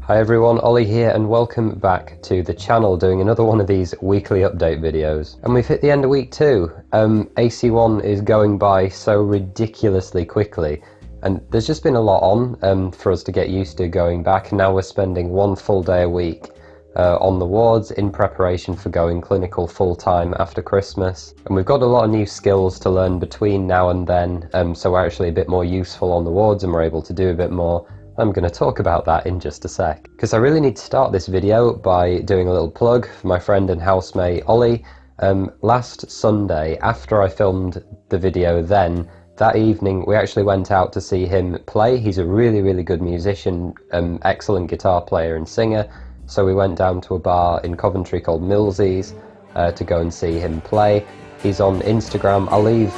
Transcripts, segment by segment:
Hi everyone, Ollie here and welcome back to the channel, doing another one of these weekly update videos. And we've hit the end of week 2. AC1 is going by so ridiculously quickly, and there's just been a lot on for us to get used to going back. Now we're spending one full day a week on the wards in preparation for going clinical full-time after Christmas. And we've got a lot of new skills to learn between now and then, so we're actually a bit more useful on the wards and we're able to do a bit more. I'm going to talk about that in just a sec, because I really need to start this video by doing a little plug for my friend and housemate Ollie. Last Sunday, after I filmed the video then, that evening we actually went out to see him play. He's a really good musician, excellent guitar player and singer, so we went down to a bar in Coventry called Millsy's to go and see him play. He's on Instagram. I'll leave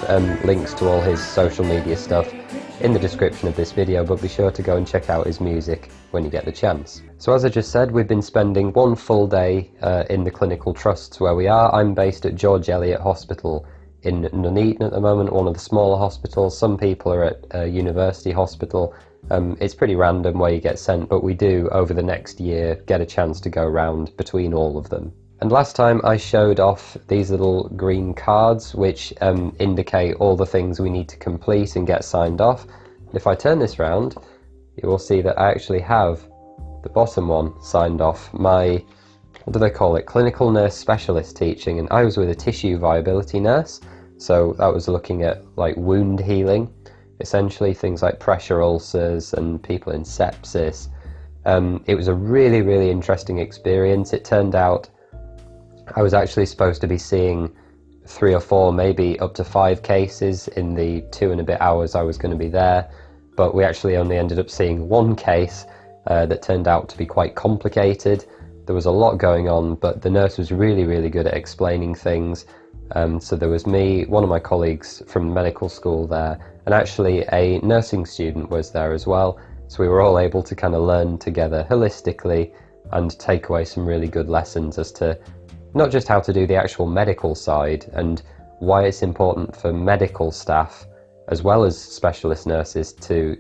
links to all his social media stuff in the description of this video, but be sure to go and check out his music when you get the chance. So as I just said, we've been spending one full day in the clinical trusts where we are. I'm based at George Eliot Hospital in Nuneaton at the moment, one of the smaller hospitals. Some people are at University Hospital. It's pretty random where you get sent, but we do over the next year get a chance to go around between all of them. And last time I showed off these little green cards which indicate all the things we need to complete and get signed off. And if I turn this round, you will see that I actually have the bottom one signed off. My, what do they call it, clinical nurse specialist teaching, and I was with a tissue viability nurse, so that was looking at like wound healing, essentially things like pressure ulcers and people in sepsis. It was a really interesting experience. It turned out I was actually supposed to be seeing 3 or 4, maybe up to 5 cases in the 2 and a bit hours I was going to be there, but we actually only ended up seeing 1 case that turned out to be quite complicated. There was a lot going on, but the nurse was really good at explaining things. So there was me, one of my colleagues from medical school there, and actually a nursing student was there as well. So we were all able to kind of learn together holistically and take away some really good lessons as to not just how to do the actual medical side and why it's important for medical staff as well as specialist nurses to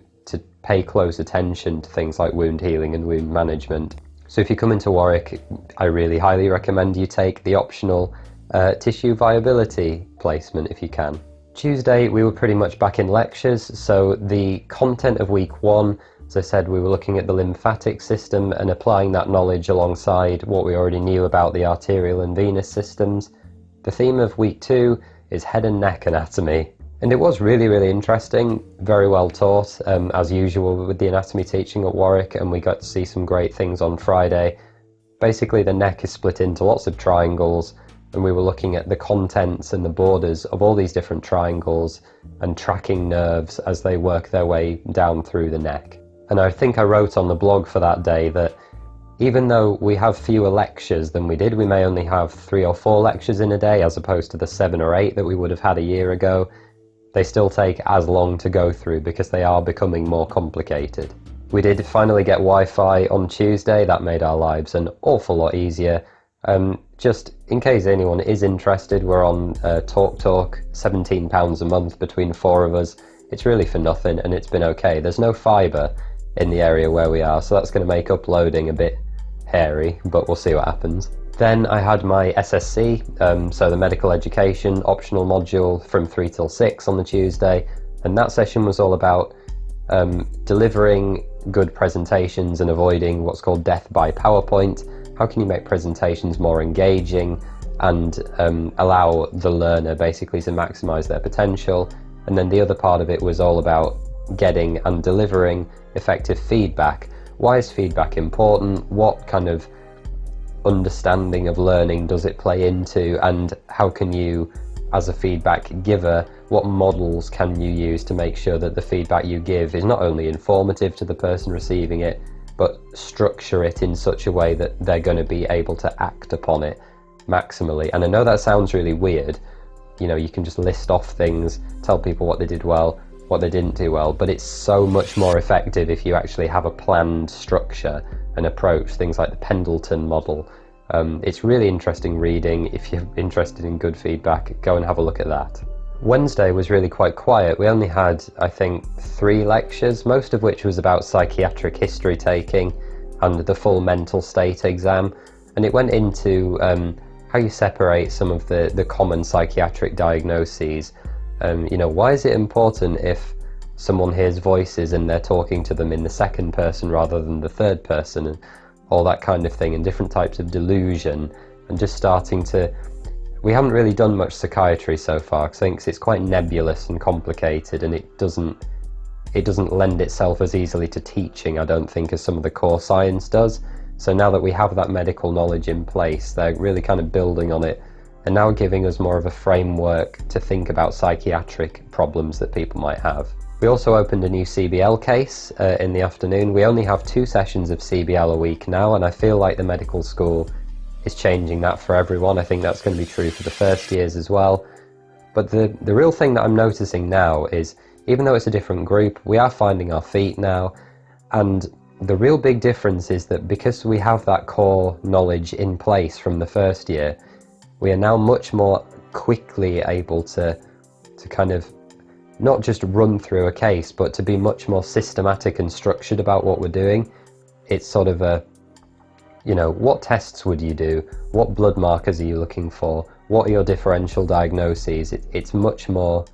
pay close attention to things like wound healing and wound management. So if you come into Warwick, I really highly recommend you take the optional tissue viability placement if you can. Tuesday we were pretty much back in lectures, so the content of week 1, as I said, we were looking at the lymphatic system and applying that knowledge alongside what we already knew about the arterial and venous systems. The theme of week 2 is head and neck anatomy, and it was really interesting, very well taught, as usual with the anatomy teaching at Warwick, and we got to see some great things on Friday. Basically the neck is split into lots of triangles, and we were looking at the contents and the borders of all these different triangles and tracking nerves as they work their way down through the neck. And I think I wrote on the blog for that day that even though we have fewer lectures than we did, we may only have 3 or 4 lectures in a day as opposed to the 7 or 8 that we would have had a year ago, they still take as long to go through because they are becoming more complicated. We did finally get Wi-Fi on Tuesday. That made our lives an awful lot easier. Just in case anyone is interested, we're on TalkTalk, £17 a month between 4 of us. It's really for nothing and it's been okay. There's no fibre in the area where we are, so that's going to make uploading a bit hairy, but we'll see what happens. Then I had my SSC, so the medical education optional module from 3 till 6 on the Tuesday, and that session was all about delivering good presentations and avoiding what's called death by PowerPoint. How can you make presentations more engaging and allow the learner basically to maximize their potential? And then the other part of it was all about getting and delivering effective feedback. Why is feedback important? What kind of understanding of learning does it play into? And how can you, as a feedback giver, what models can you use to make sure that the feedback you give is not only informative to the person receiving it, but structure it in such a way that they're going to be able to act upon it maximally? And I know that sounds really weird. You know, you can just list off things, tell people what they did well, what they didn't do well, but it's so much more effective if you actually have a planned structure and approach, things like the Pendleton model. It's really interesting reading. If you're interested in good feedback, go and have a look at that. Wednesday was really quite quiet. We only had, I think, 3 lectures, most of which was about psychiatric history taking, and the full mental state exam, and it went into how you separate some of the common psychiatric diagnoses. Why is it important if someone hears voices and they're talking to them in the second person rather than the third person, and all that kind of thing, and different types of delusion, and just starting to... We haven't really done much psychiatry so far because I think it's quite nebulous and complicated, and it doesn't lend itself as easily to teaching, I don't think, as some of the core science does. So now that we have that medical knowledge in place, they're really kind of building on it and now giving us more of a framework to think about psychiatric problems that people might have. We also opened a new CBL case in the afternoon. We only have 2 sessions of CBL a week now, and I feel like the medical school is changing that for everyone. I think that's going to be true for the first years as well. But the real thing that I'm noticing now is, even though it's a different group, we are finding our feet now, and the real big difference is that because we have that core knowledge in place from the first year, we are now much more quickly able to kind of not just run through a case, but to be much more systematic and structured about what we're doing. It's sort of a, what tests would you do? What blood markers are you looking for? What are your differential diagnoses? It's much more,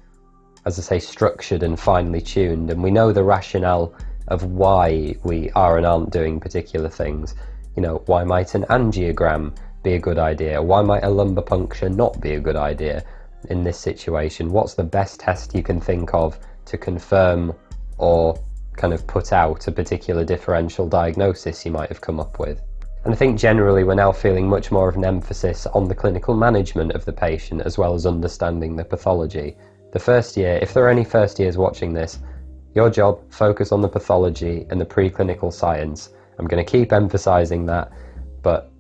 as I say, structured and finely tuned, and we know the rationale of why we are and aren't doing particular things. Why might an angiogram be a good idea? Why might a lumbar puncture not be a good idea in this situation? What's the best test you can think of to confirm or kind of put out a particular differential diagnosis you might have come up with? And I think generally we're now feeling much more of an emphasis on the clinical management of the patient as well as understanding the pathology. The first year, if there are any first years watching this, your job, focus on the pathology and the preclinical science. I'm going to keep emphasizing that, but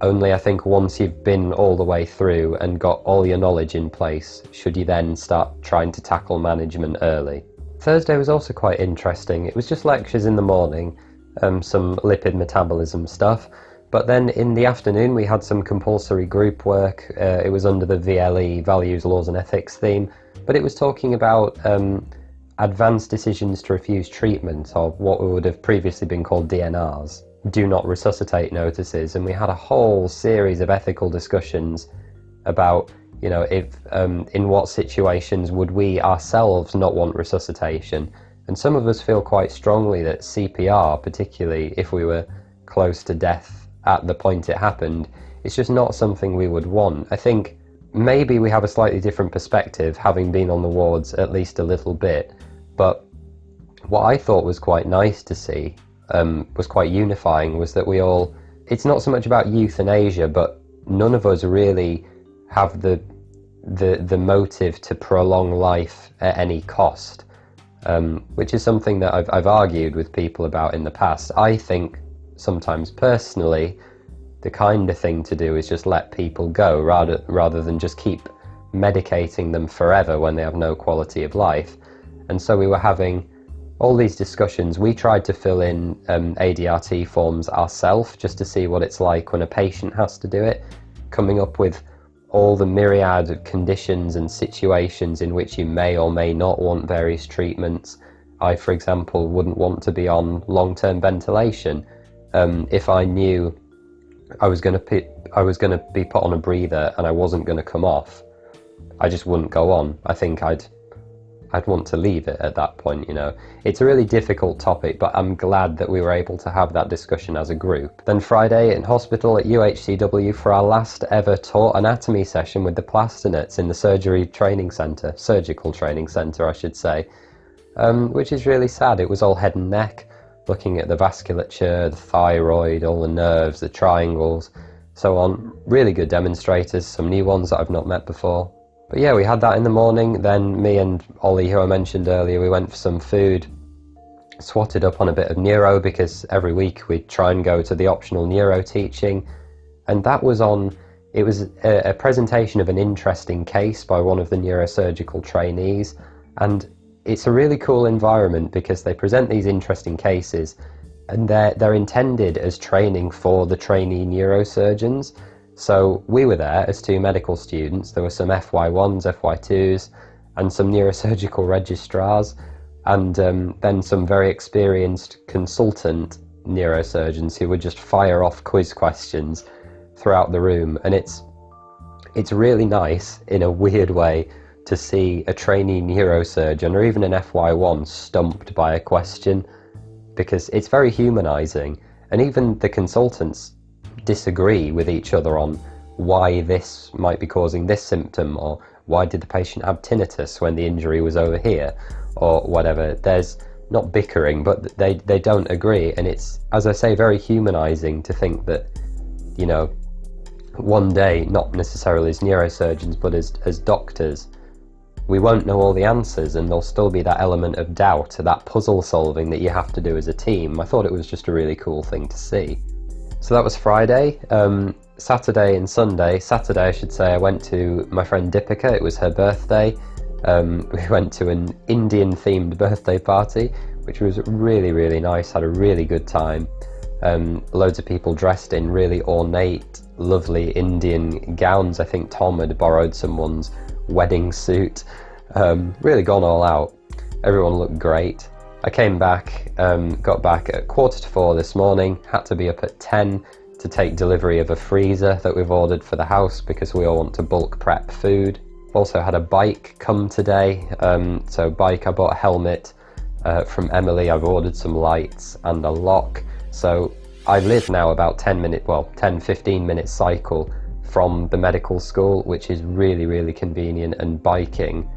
only I think once you've been all the way through and got all your knowledge in place, should you then start trying to tackle management early. Thursday was also quite interesting. It was just lectures in the morning, some lipid metabolism stuff, but then in the afternoon we had some compulsory group work. It was under the VLE, Values, Laws and Ethics theme, but it was talking about advanced decisions to refuse treatment, of what would have previously been called DNRs, do not resuscitate notices, and we had a whole series of ethical discussions about, if in what situations would we ourselves not want resuscitation. And some of us feel quite strongly that CPR, particularly if we were close to death at the point it happened, it's just not something we would want. I think maybe we have a slightly different perspective, having been on the wards at least a little bit, but what I thought was quite nice to see, was quite unifying, was that we all, it's not so much about euthanasia, but none of us really have the motive to prolong life at any cost, which is something that I've argued with people about in the past. I think sometimes personally the kind of thing to do is just let people go rather than just keep medicating them forever when they have no quality of life. And so we were having all these discussions. We tried to fill in ADRT forms ourselves just to see what it's like when a patient has to do it, coming up with all the myriad of conditions and situations in which you may or may not want various treatments. I, for example, wouldn't want to be on long-term ventilation. If I knew I was going to be put on a breather and I wasn't going to come off, I just wouldn't go on. I think I'd want to leave it at that point, It's a really difficult topic, but I'm glad that we were able to have that discussion as a group. Then Friday in hospital at UKCAT for our last ever taught anatomy session with the plasternuts in the surgical training centre, I should say, which is really sad. It was all head and neck, looking at the vasculature, the thyroid, all the nerves, the triangles, so on. Really good demonstrators, some new ones that I've not met before. But yeah, we had that in the morning. Then me and Ollie, who I mentioned earlier, we went for some food, swatted up on a bit of neuro, because every week we try and go to the optional neuro teaching. And that was it was a presentation of an interesting case by one of the neurosurgical trainees. And it's a really cool environment because they present these interesting cases and they're intended as training for the trainee neurosurgeons. So we were there as 2 medical students. There were some FY1s, FY2s, and some neurosurgical registrars, and then some very experienced consultant neurosurgeons who would just fire off quiz questions throughout the room, and it's really nice in a weird way to see a trainee neurosurgeon or even an FY1 stumped by a question, because it's very humanising, and even the consultants disagree with each other on why this might be causing this symptom, or why did the patient have tinnitus when the injury was over here, or whatever. There's not bickering, but they don't agree, and it's, as I say, very humanising to think that, you know, one day, not necessarily as neurosurgeons, but as doctors, we won't know all the answers, and there'll still be that element of doubt, that puzzle solving that you have to do as a team. I thought it was just a really cool thing to see. So that was Friday. Saturday and Sunday. Saturday, I should say, I went to my friend Deepika. It was her birthday. We went to an Indian-themed birthday party, which was really, really nice. Had a really good time. Loads of people dressed in really ornate, lovely Indian gowns. I think Tom had borrowed someone's wedding suit. Really gone all out. Everyone looked great. I came back, got back at 4:45 this morning, had to be up at 10 to take delivery of a freezer that we've ordered for the house because we all want to bulk prep food. Also had a bike come today, so bike, I bought a helmet from Emily, I've ordered some lights and a lock. So I live now about 10-15 minute cycle from the medical school, which is really, really convenient, and biking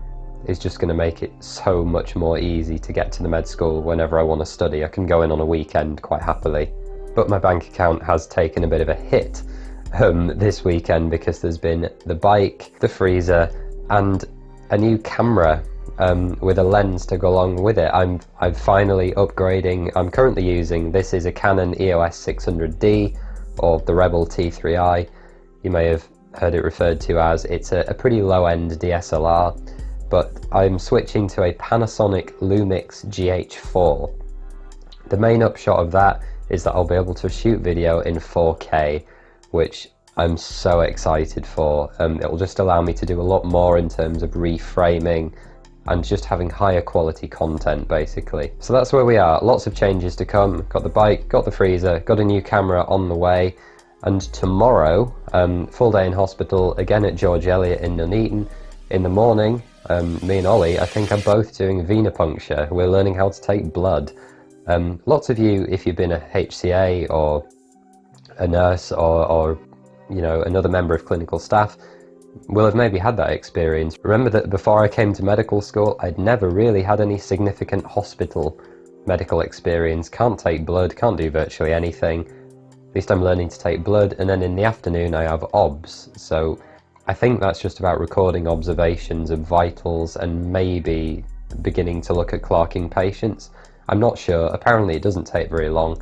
is just going to make it so much more easy to get to the med school whenever I want to study. I can go in on a weekend quite happily. But my bank account has taken a bit of a hit this weekend because there's been the bike, the freezer, and a new camera with a lens to go along with it. I'm finally upgrading. I'm currently using, this is a Canon EOS 600D, or the Rebel T3i. You may have heard it referred to as. It's a pretty low-end DSLR, but I'm switching to a Panasonic Lumix GH4. The main upshot of that is that I'll be able to shoot video in 4K, which I'm so excited for. It'll just allow me to do a lot more in terms of reframing and just having higher quality content, basically. So that's where we are. Lots of changes to come. Got the bike, got the freezer, got a new camera on the way, and tomorrow, full day in hospital, again at George Eliot in Nuneaton. In the morning, me and Ollie, I think, are both doing venipuncture. We're learning how to take blood. Lots of you, if you've been a HCA or a nurse or you know, another member of clinical staff, will have maybe had that experience. Remember that before I came to medical school, I'd never really had any significant hospital medical experience. Can't take blood, can't do virtually anything. At least I'm learning to take blood, and then in the afternoon I have OBS. So I think that's just about recording observations of vitals and maybe beginning to look at clerking patients. I'm not sure. Apparently it doesn't take very long.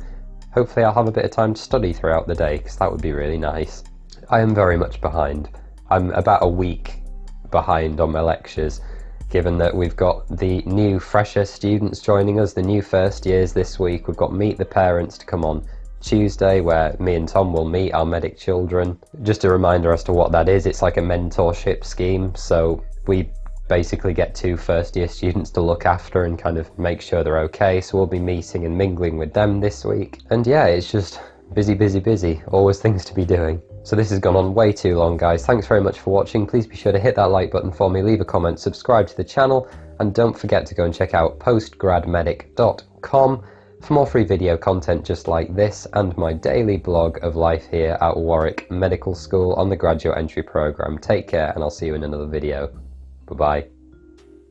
Hopefully I'll have a bit of time to study throughout the day, because that would be really nice. I am very much behind. I'm about a week behind on my lectures, given that we've got the new fresher students joining us, the new first years this week. We've got Meet the Parents to come on Tuesday, where me and Tom will meet our medic children. Just a reminder as to what that is. It's like a mentorship scheme, so we basically get 2 first year students to look after and kind of make sure they're okay. So we'll be meeting and mingling with them this week. And yeah, it's just busy, busy, busy. Always things to be doing. So this has gone on way too long, guys. Thanks very much for watching. Please be sure to hit that like button for me, leave a comment, subscribe to the channel, and don't forget to go and check out postgradmedic.com for more free video content just like this, and my daily blog of life here at Warwick Medical School on the graduate entry program. Take care, and I'll see you in another video. Bye-bye.